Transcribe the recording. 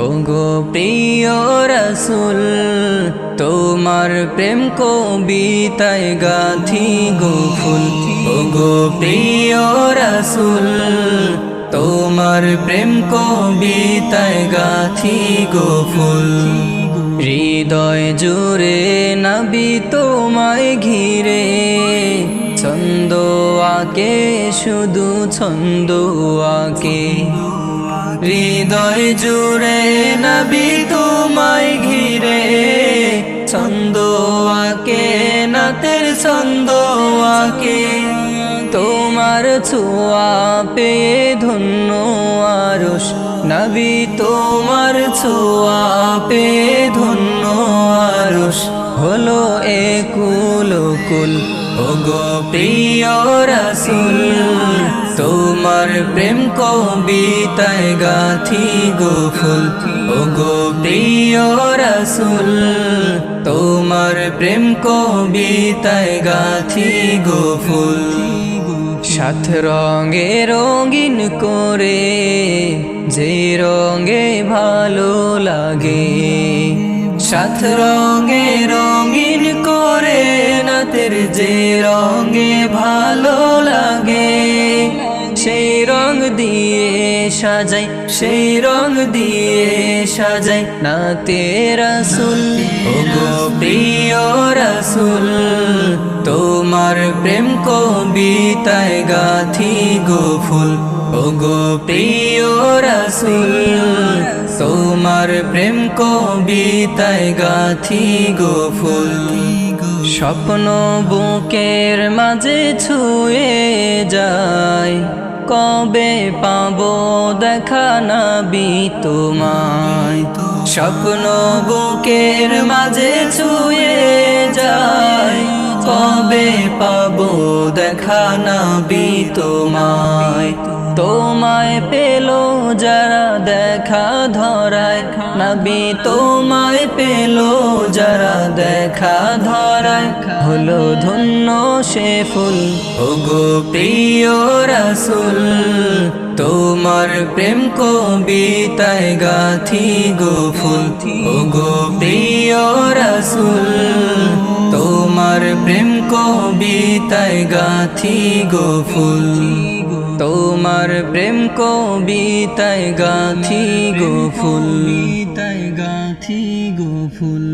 ওগো প্রিয় রাসূল তোমার প্রেম কবিতায় গাথি গো ফুল। ওগো প্রিয় রাসূল তোমার প্রেম কবিতায় গাথি গো ফুল। হৃদয় জুড়ে নবী তোমায় ঘিরে ছন্দ আঁকে শুধু ছন্দ আঁকে। হৃদয় জুড়ে নবী তোমায় ঘিরে ছন্দ আঁকে নাতের ছন্দ আঁকে। তোমার ছোঁয়া পেয়ে ধন্য আরশ নবী তোমার ছোঁয়া পেয়ে ধন্য আরশ হলো একুল কুল। ওগো প্রিয় রাসূল তোমার প্রেম কবিতায় গাথি গো ফুল। ওগো প্রিয় রাসূল তোমার প্রেম কবিতায় গাথি গো ফুল। সাত রঙে রঙিন করে যে রঙে ভালো লাগে, সাত রঙে রঙিন করে নাতের যে রঙে ভালো লাগে। সেই রং দিয়ে সাজাই, সেই রং দিয়ে সাজাই নাতে রাসূল। ওগো প্রিয় রাসূল তোমার প্রেম কবিতায় গাথি গো ফুল। ওগো প্রিয় রাসূল তোমার প্রেম কবিতায় গাথি গো ফুল। স্বপ্ন বুকের মাঝে ছুঁয়ে যায়, কবে পাবো দেখা নবী তোমায়। স্বপ্ন বুকের মাঝে ছুঁয়ে যায়, কবে পাবো দেখা নবী তোমায়। তোমায় পেলো যারা দেখা ধরায় নবী তোমায় পেলো যারা দেখা ধরায় হলো ধন্য সে ফুল। ওগো প্রিয় রাসূল তোমার প্রেম কবিতায় গাথি গো ফুল। ওগো প্রিয় রাসূল তোমার প্রেম কবিতায় গাথি গো ফুল। তোমার প্রেম কবিতায় গাথি গো ফুল, গাথি গো ফুল।